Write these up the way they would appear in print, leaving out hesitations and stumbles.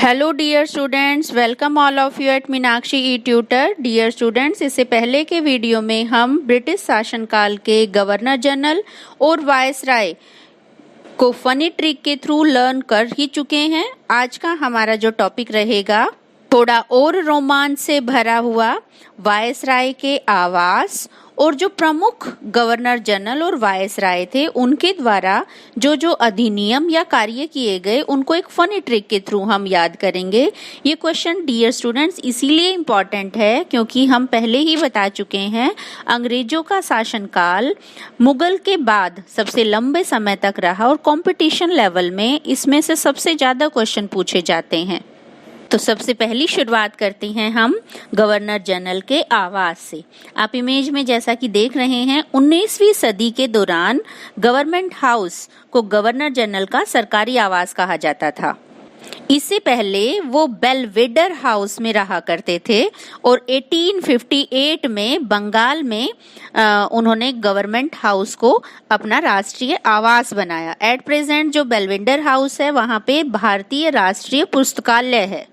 Hello dear students, welcome all of you at Meenakshi e tutor. Dear students, इससे पहले के video में हम ब्रिटिश शासनकाल के गवर्नर जनरल और वायसराय को फनी ट्रिक के थ्रू लर्न कर ही चुके हैं। आज का हमारा जो टॉपिक रहेगा थोड़ा और रोमांच से भरा हुआ, वायसराय के आवास और जो प्रमुख गवर्नर जनरल और वायसराय थे उनके द्वारा जो जो अधिनियम या कार्य किए गए उनको एक फनी ट्रिक के थ्रू हम याद करेंगे। ये क्वेश्चन डियर स्टूडेंट्स इसीलिए इम्पॉर्टेंट है क्योंकि हम पहले ही बता चुके हैं अंग्रेजों का शासनकाल मुगल के बाद सबसे लंबे समय तक रहा और कंपटीशन लेवल में इसमें से सबसे ज्यादा क्वेश्चन पूछे जाते हैं। तो सबसे पहली शुरुआत करते हैं हम गवर्नर जनरल के आवास से। आप इमेज में जैसा कि देख रहे हैं 19वीं सदी के दौरान गवर्नमेंट हाउस को गवर्नर जनरल का सरकारी आवास कहा जाता था। इससे पहले वो बेलवेडर हाउस में रहा करते थे और 1858 में बंगाल में उन्होंने गवर्नमेंट हाउस को अपना राष्ट्रीय आवास बनाया। एट प्रेजेंट जो बेलवेडर हाउस है वहां पे भारतीय राष्ट्रीय पुस्तकालय है।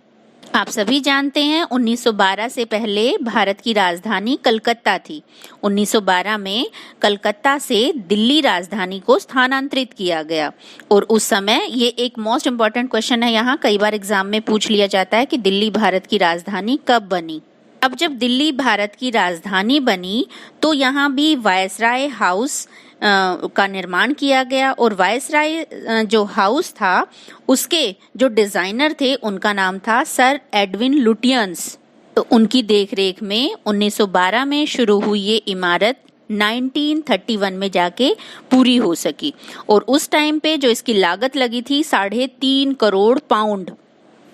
आप सभी जानते हैं 1912 से पहले भारत की राजधानी कलकत्ता थी। 1912 में कलकत्ता से दिल्ली राजधानी को स्थानांतरित किया गया और उस समय ये एक मोस्ट इम्पॉर्टेंट क्वेश्चन है, यहाँ कई बार एग्जाम में पूछ लिया जाता है कि दिल्ली भारत की राजधानी कब बनी। अब जब दिल्ली भारत की राजधानी बनी तो यहाँ भी वायसराय हाउस का निर्माण किया गया और वायसराय जो हाउस था उसके जो डिजाइनर थे उनका नाम था सर एडविन लुटियंस। तो उनकी देखरेख में 1912 में शुरू हुई ये इमारत 1931 में जाके पूरी हो सकी और उस टाइम पे जो इसकी लागत लगी थी 3.5 करोड़ पाउंड।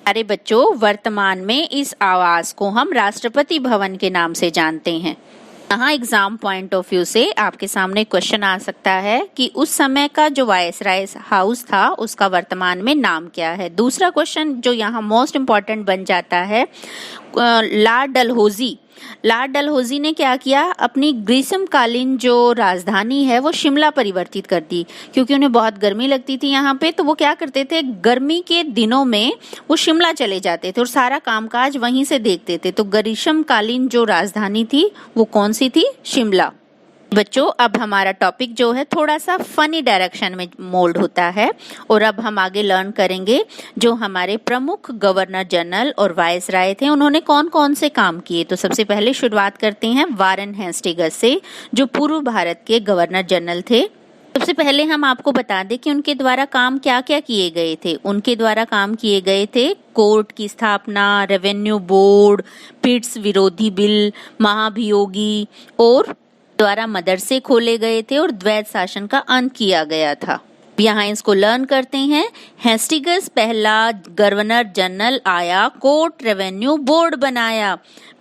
अरे बच्चों, वर्तमान में इस आवास को हम राष्ट्रपति भवन के नाम से जानते हैं। यहाँ एग्जाम पॉइंट ऑफ व्यू से आपके सामने क्वेश्चन आ सकता है कि उस समय का जो वायसराय हाउस था उसका वर्तमान में नाम क्या है। दूसरा क्वेश्चन जो यहाँ मोस्ट इम्पॉर्टेंट बन जाता है, लॉर्ड डलहौजी ने क्या किया, अपनी ग्रीष्मकालीन जो राजधानी है वो शिमला परिवर्तित कर दी क्योंकि उन्हें बहुत गर्मी लगती थी यहाँ पे। तो वो क्या करते थे, गर्मी के दिनों में वो शिमला चले जाते थे और सारा कामकाज वहीं से देखते थे। तो ग्रीष्मकालीन जो राजधानी थी वो कौन सी थी, शिमला। बच्चों, अब हमारा टॉपिक जो है थोड़ा सा फनी डायरेक्शन में मोल्ड होता है और अब हम आगे लर्न करेंगे जो हमारे प्रमुख गवर्नर जनरल और वायसराय थे उन्होंने कौन कौन से काम किए। तो सबसे पहले शुरुआत करते हैं वारेन हेस्टिंग्स से जो पूर्व भारत के गवर्नर जनरल थे। सबसे पहले हम आपको बता दें कि उनके द्वारा काम क्या क्या किए गए थे। उनके द्वारा काम किए गए थे कोर्ट की स्थापना, रेवेन्यू बोर्ड, पिट्स विरोधी बिल, महाभियोगी और द्वारा मदरसे खोले गए थे और द्वैत शासन का अंत किया गया था। यहाँ इसको लर्न करते हैं। हेस्टिंग्स पहला गवर्नर जनरल आया, कोर्ट रेवेन्यू बोर्ड बनाया,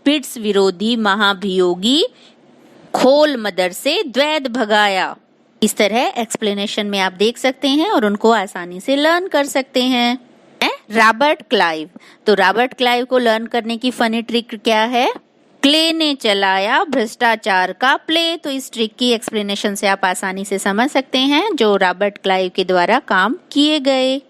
पिट्स विरोधी महाभियोगी खोल मदरसे द्वैत भगाया। इस तरह एक्सप्लेनेशन में आप देख सकते हैं और उनको आसानी से लर्न कर सकते हैं। रॉबर्ट क्लाइव, तो रॉबर्ट क्लाइव को लर्न करने की फनी ट्रिक क्या है, क्ले ने चलाया भ्रष्टाचार का प्ले। तो इस ट्रिक की एक्सप्लेनेशन से आप आसानी से समझ सकते हैं जो रॉबर्ट क्लाइव के द्वारा काम किए गए।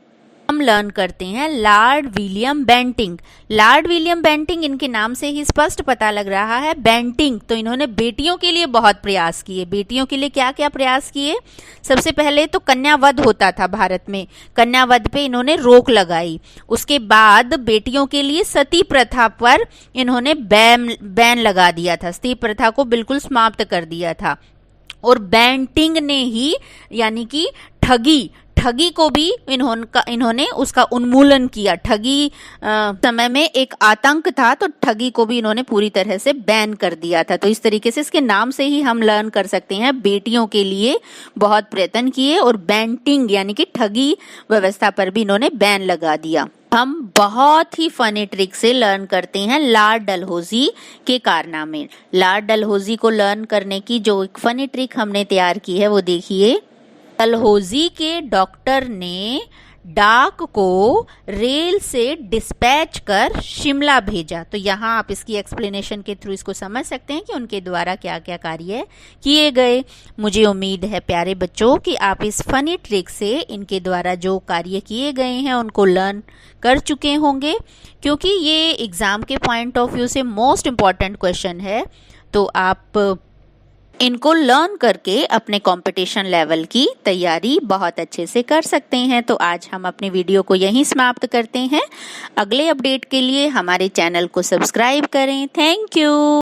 हम लर्न करते हैं lord William Bentinck. Lord William Bentinck, इनके नाम से ही स्पष्ट पता लग रहा है बेंटिंग। तो इन्होंने बेटियों के लिए बहुत प्रयास किए। बेटियों के लिए क्या क्या प्रयास किए, सबसे पहले तो कन्यावध होता था भारत में, कन्यावध पे इन्होंने रोक लगाई। उसके बाद बेटियों के लिए सती प्रथा पर इन्होंने बैन लगा दिया था, सती प्रथा को बिल्कुल समाप्त कर दिया था। और बेंटिंग ने ही यानी कि ठगी को भी इन्होंने उसका उन्मूलन किया। ठगी समय में एक आतंक था तो ठगी को भी इन्होंने पूरी तरह से बैन कर दिया था। तो इस तरीके से इसके नाम से ही हम लर्न कर सकते हैं बेटियों के लिए बहुत प्रयत्न किए और बेंटिंग यानी कि ठगी व्यवस्था पर भी इन्होंने बैन लगा दिया। हम बहुत ही फनी ट्रिक से लर्न करते हैं लॉर्ड डलहौजी के कारनामे। लॉर्ड डलहौजी को लर्न करने की जो एक फनी ट्रिक हमने तैयार की है वो देखिए। डलहौजी के डॉक्टर ने डाक को रेल से डिस्पैच कर शिमला भेजा। तो यहाँ आप इसकी एक्सप्लेनेशन के थ्रू इसको समझ सकते हैं कि उनके द्वारा क्या क्या कार्य किए गए। मुझे उम्मीद है प्यारे बच्चों कि आप इस फनी ट्रिक से इनके द्वारा जो कार्य किए गए हैं उनको लर्न कर चुके होंगे, क्योंकि ये एग्जाम के पॉइंट ऑफ व्यू से मोस्ट इम्पॉर्टेंट क्वेश्चन है। तो आप इनको लर्न करके अपने कंपटीशन लेवल की तैयारी बहुत अच्छे से कर सकते हैं। तो आज हम अपने वीडियो को यहीं समाप्त करते हैं। अगले अपडेट के लिए हमारे चैनल को सब्सक्राइब करें। Thank you.